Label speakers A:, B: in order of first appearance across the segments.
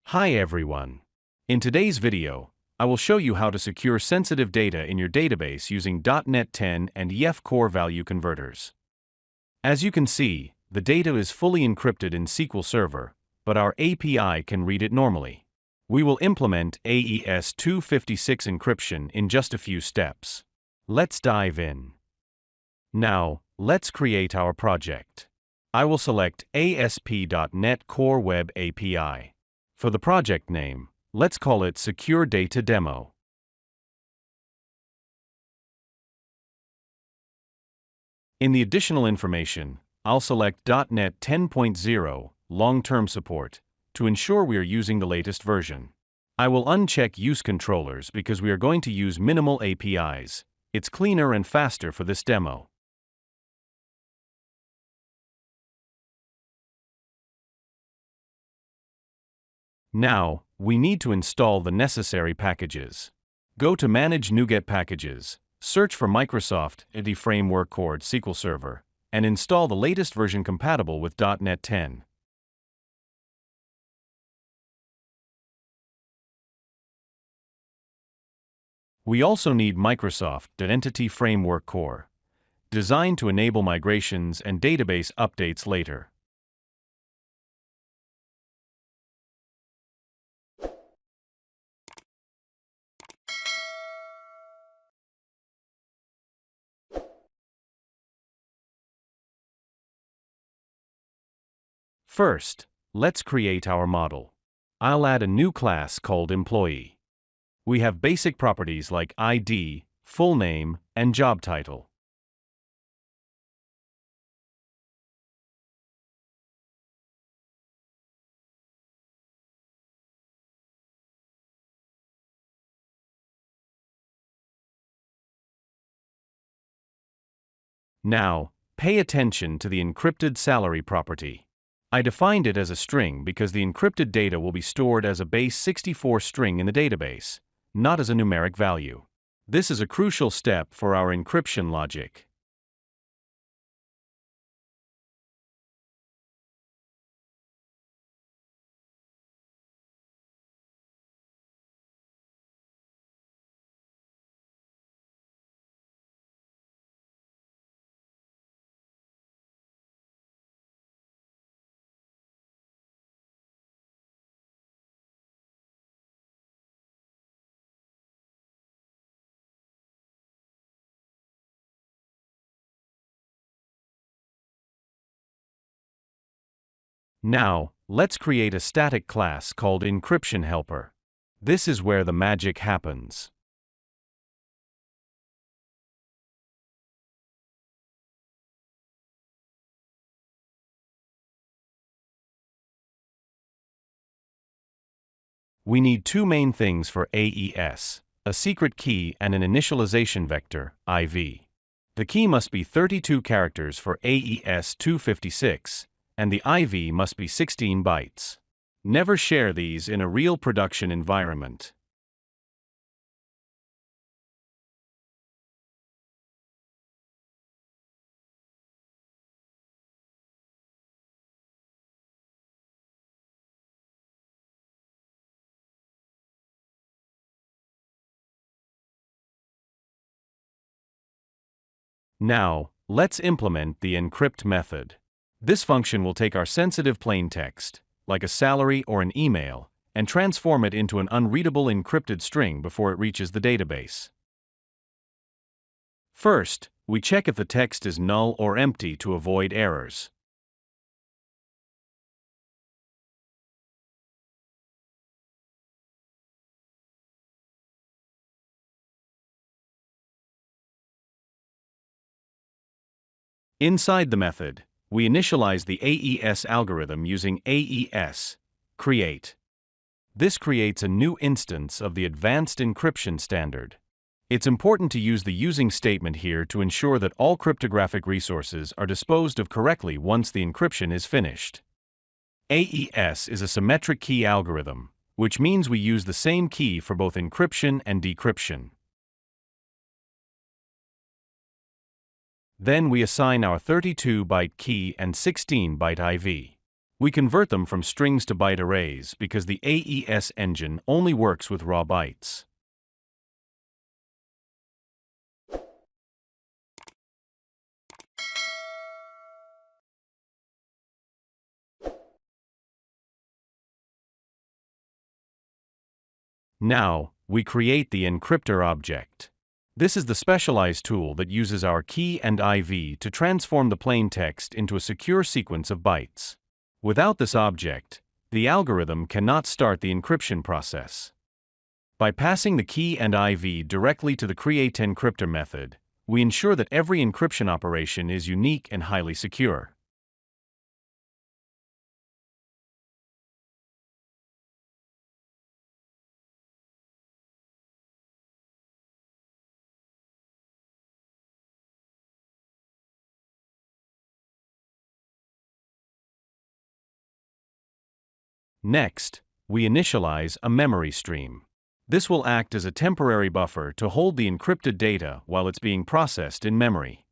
A: Hi everyone. In today's video, I will show you how to secure sensitive data in your database using .NET 10 and EF Core value converters. As you can see, the data is fully encrypted in SQL Server, but our API can read it normally. We will implement AES 256 encryption in just a few steps. Let's dive in. Now, let's create our project. I will select ASP.NET Core Web API. For the project name, let's call it Secure Data Demo. In the additional information, I'll select .NET 10.0 Long-Term Support to ensure we are using the latest version. I will uncheck Use Controllers because we are going to use minimal APIs. It's cleaner and faster for this demo. Now, we need to install the necessary packages. Go to Manage NuGet Packages, search for Microsoft ID Framework Core SQL Server, and install the latest version compatible with .NET 10. We also need Microsoft Identity Framework Core, designed to enable migrations and database updates later. First, let's create our model. I'll add a new class called Employee. We have basic properties like ID, full name, and job title. Now, pay attention to the encrypted salary property. I defined it as a string because the encrypted data will be stored as a base 64 string in the database, not as a numeric value. This is a crucial step for our encryption logic. Now, let's create a static class called EncryptionHelper. This is where the magic happens. We need two main things for AES, a secret key and an initialization vector, IV. The key must be 32 characters for AES 256, and the IV must be 16 bytes. Never share these in a real production environment. Now, let's implement the encrypt method. This function will take our sensitive plain text, like a salary or an email, and transform it into an unreadable encrypted string before it reaches the database. First, we check if the text is null or empty to avoid errors. Inside the method, we initialize the AES algorithm using AES create. This creates a new instance of the advanced encryption standard. It's important to use the using statement here to ensure that all cryptographic resources are disposed of correctly once the encryption is finished. AES is a symmetric key algorithm, which means we use the same key for both encryption and decryption. Then we assign our 32-byte key and 16-byte IV. We convert them from strings to byte arrays because the AES engine only works with raw bytes. Now, we create the encryptor object. This is the specialized tool that uses our key and IV to transform the plain text into a secure sequence of bytes. Without this object, the algorithm cannot start the encryption process. By passing the key and IV directly to the createEncryptor method, we ensure that every encryption operation is unique and highly secure. Next, we initialize a memory stream. This will act as a temporary buffer to hold the encrypted data while it's being processed in memory.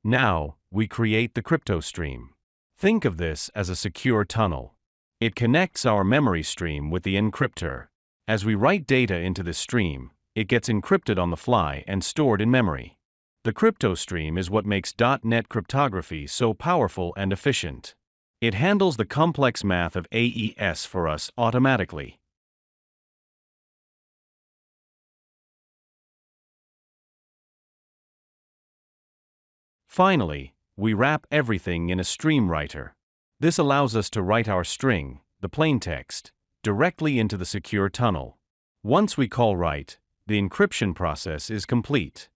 A: Now, we create the crypto stream. Think of this as a secure tunnel. It connects our memory stream with the encryptor. As we write data into this stream, it gets encrypted on the fly and stored in memory. The crypto stream is what makes .NET cryptography so powerful and efficient. It handles the complex math of AES for us automatically. Finally, we wrap everything in a stream writer. This allows us to write our string, the plaintext, directly into the secure tunnel. Once we call write, the encryption process is complete.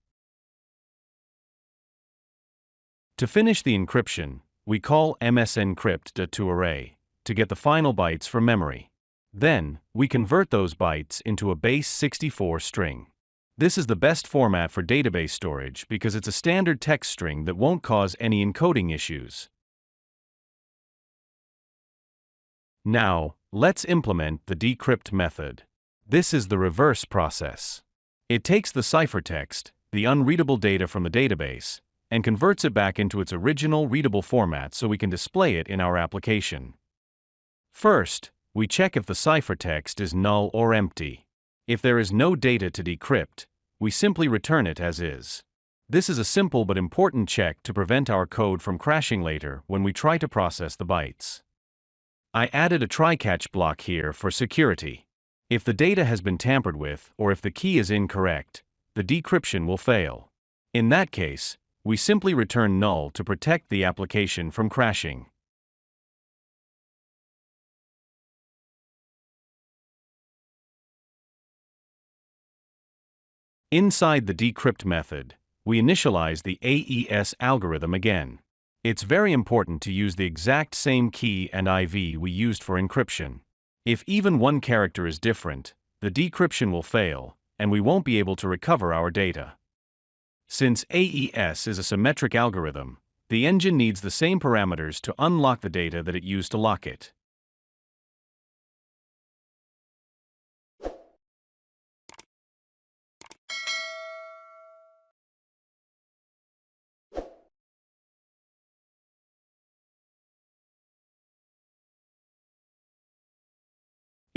A: To finish the encryption, we call msencrypt.toArray to get the final bytes from memory. Then, we convert those bytes into a base 64 string. This is the best format for database storage because it's a standard text string that won't cause any encoding issues. Now, let's implement the Decrypt method. This is the reverse process. It takes the ciphertext, the unreadable data from the database, and converts it back into its original readable format so we can display it in our application. First, we check if the ciphertext is null or empty. If there is no data to decrypt, we simply return it as is. This is a simple but important check to prevent our code from crashing later when we try to process the bytes. I added a try-catch block here for security. If the data has been tampered with or if the key is incorrect, the decryption will fail. In that case, we simply return null to protect the application from crashing. Inside the decrypt method, we initialize the AES algorithm again. It's very important to use the exact same key and IV we used for encryption. If even one character is different, the decryption will fail, and we won't be able to recover our data. Since AES is a symmetric algorithm, the engine needs the same parameters to unlock the data that it used to lock it.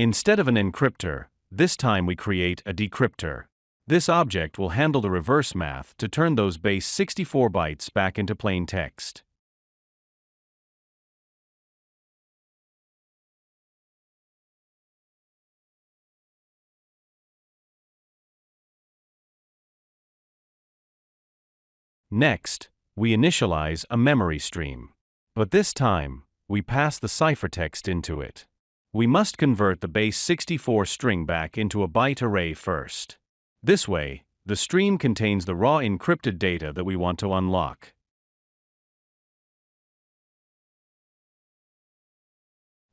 A: Instead of an encryptor, this time we create a decryptor. This object will handle the reverse math to turn those base 64 bytes back into plain text. Next, we initialize a memory stream. But this time, we pass the ciphertext into it. We must convert the base 64 string back into a byte array first. This way, the stream contains the raw encrypted data that we want to unlock.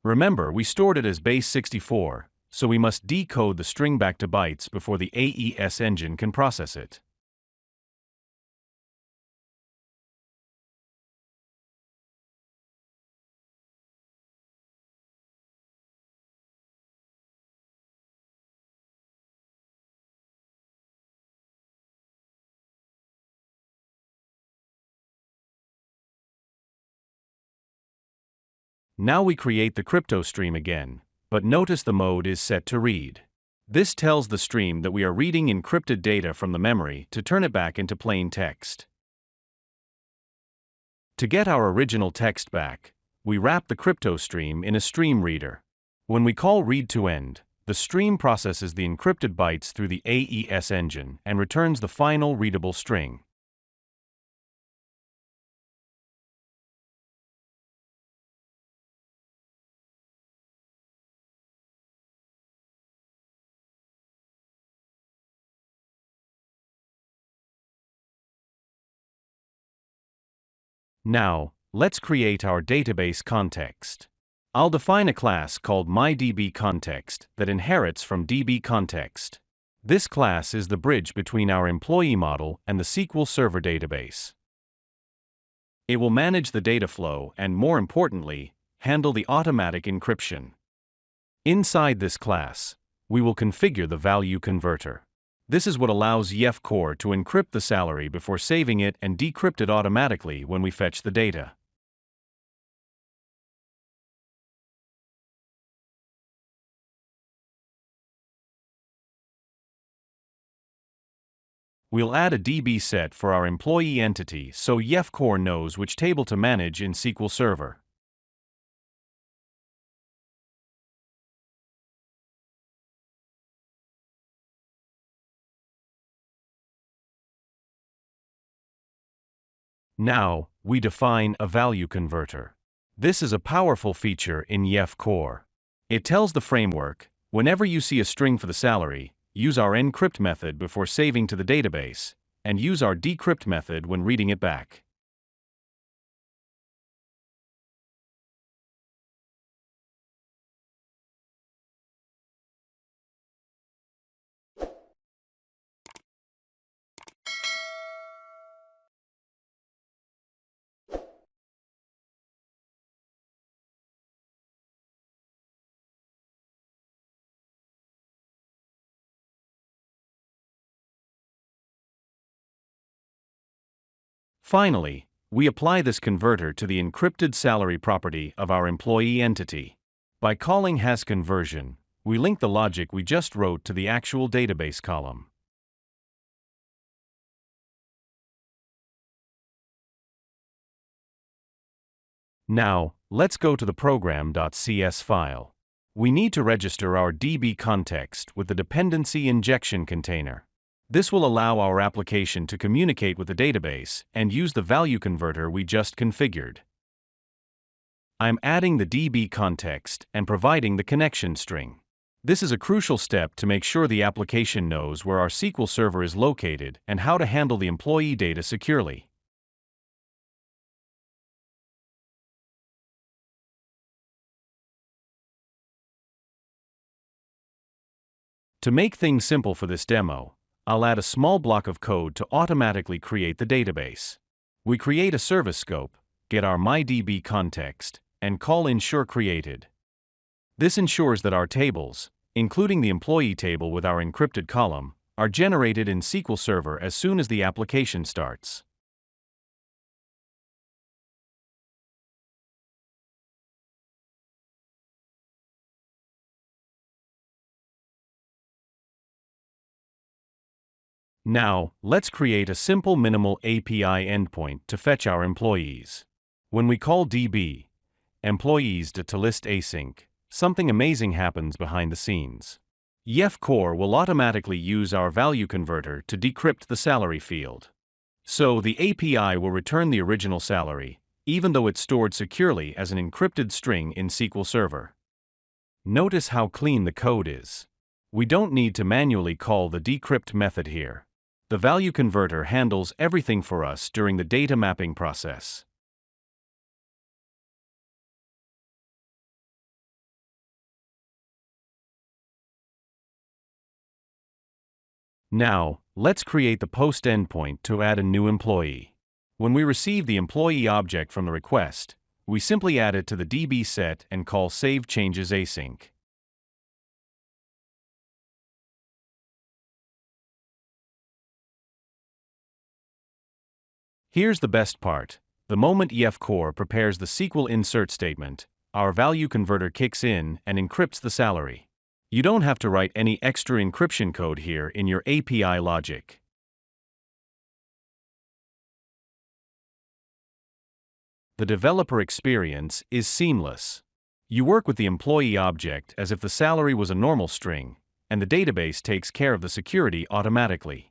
A: Remember, we stored it as base 64, so we must decode the string back to bytes before the AES engine can process it. Now we create the crypto stream again, but notice the mode is set to read. This tells the stream that we are reading encrypted data from the memory to turn it back into plain text. To get our original text back, we wrap the crypto stream in a stream reader. When we call read-to-end, the stream processes the encrypted bytes through the AES engine and returns the final readable string. Now, let's create our database context. I'll define a class called MyDbContext that inherits from DBContext. This class is the bridge between our employee model and the SQL Server database. It will manage the data flow and, more importantly, handle the automatic encryption. Inside this class, we will configure the value converter. This is what allows EncryptCore to encrypt the salary before saving it and decrypt it automatically when we fetch the data. We'll add a DB set for our employee entity so EncryptCore knows which table to manage in SQL Server. Now, we define a value converter. This is a powerful feature in EncryptCore. It tells the framework, whenever you see a string for the salary, use our encrypt method before saving to the database, and use our decrypt method when reading it back. Finally, we apply this converter to the encrypted salary property of our employee entity. By calling hasConversion, we link the logic we just wrote to the actual database column. Now, let's go to the program.cs file. We need to register our DB context with the dependency injection container. This will allow our application to communicate with the database and use the value converter we just configured. I'm adding the DB context and providing the connection string. This is a crucial step to make sure the application knows where our SQL Server is located and how to handle the employee data securely. To make things simple for this demo, I'll add a small block of code to automatically create the database. We create a service scope, get our MyDbContext, and call ensureCreated. This ensures that our tables, including the employee table with our encrypted column, are generated in SQL Server as soon as the application starts. Now, let's create a simple minimal API endpoint to fetch our employees. When we call DB, employees to list async, something amazing happens behind the scenes. EncryptCore will automatically use our value converter to decrypt the salary field. So the API will return the original salary, even though it's stored securely as an encrypted string in SQL Server. Notice how clean the code is. We don't need to manually call the decrypt method here. The value converter handles everything for us during the data mapping process. Now, let's create the post endpoint to add a new employee. When we receive the employee object from the request, we simply add it to the DB set and call save changes async. Here's the best part. The moment EncryptCore prepares the SQL insert statement, our value converter kicks in and encrypts the salary. You don't have to write any extra encryption code here in your API logic. The developer experience is seamless. You work with the employee object as if the salary was a normal string, and the database takes care of the security automatically.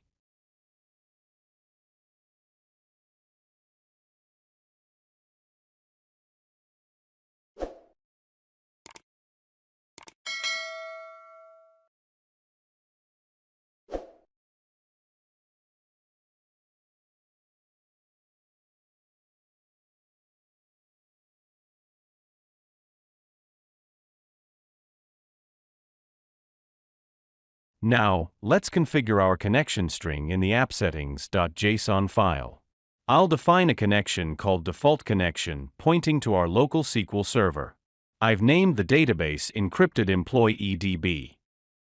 A: Now, let's configure our connection string in the appsettings.json file. I'll define a connection called default connection pointing to our local SQL server. I've named the database Encrypted Employee DB.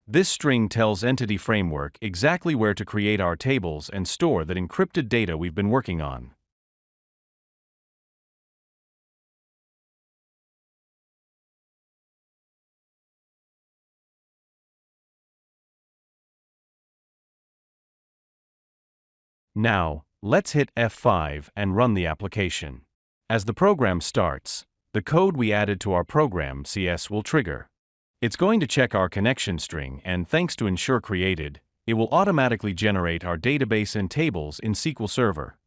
A: This string tells Entity Framework exactly where to create our tables and store that encrypted data we've been working on. Now, let's hit F5 and run the application. As the program starts, the code we added to our program CS will trigger. It's going to check our connection string, and thanks to ensure created, it will automatically generate our database and tables in SQL Server.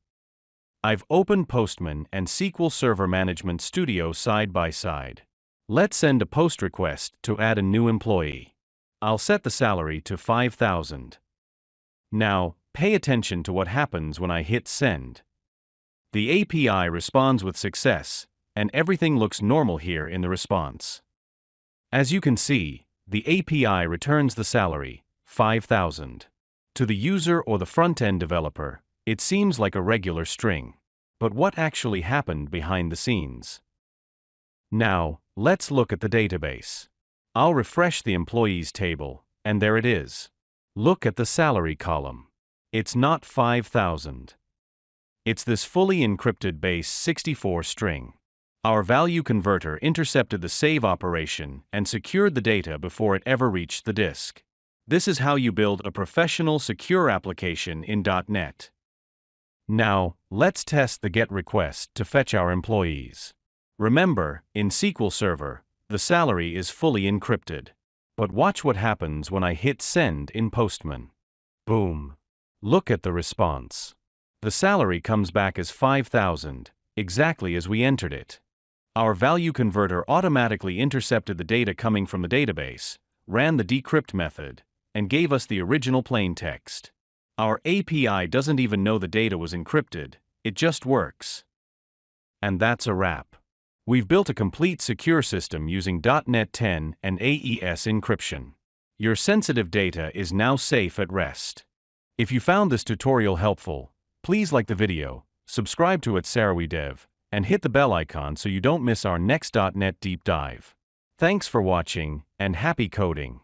A: I've opened Postman and SQL Server Management Studio side by side. Let's send a post request to add a new employee. I'll set the salary to 5,000. Now, pay attention to what happens when I hit send. The API responds with success, and everything looks normal here in the response. As you can see, the API returns the salary, 5,000. To the user or the front-end developer, it seems like a regular string. But what actually happened behind the scenes? Now, let's look at the database. I'll refresh the employees table, and there it is. Look at the salary column. It's not 5,000. It's this fully encrypted base 64 string. Our value converter intercepted the save operation and secured the data before it ever reached the disk. This is how you build a professional, secure application in .NET. Now, let's test the GET request to fetch our employees. Remember, in SQL Server, the salary is fully encrypted. But watch what happens when I hit send in Postman. Boom. Look at the response. The salary comes back as 5,000, exactly as we entered it. Our value converter automatically intercepted the data coming from the database, ran the Decrypt method, and gave us the original plain text. Our API doesn't even know the data was encrypted, it just works. And that's a wrap. We've built a complete secure system using .NET 10 and AES encryption. Your sensitive data is now safe at rest. If you found this tutorial helpful, please like the video, subscribe to Sarrawy Dev, and hit the bell icon so you don't miss our next .NET deep dive. Thanks for watching, and happy coding!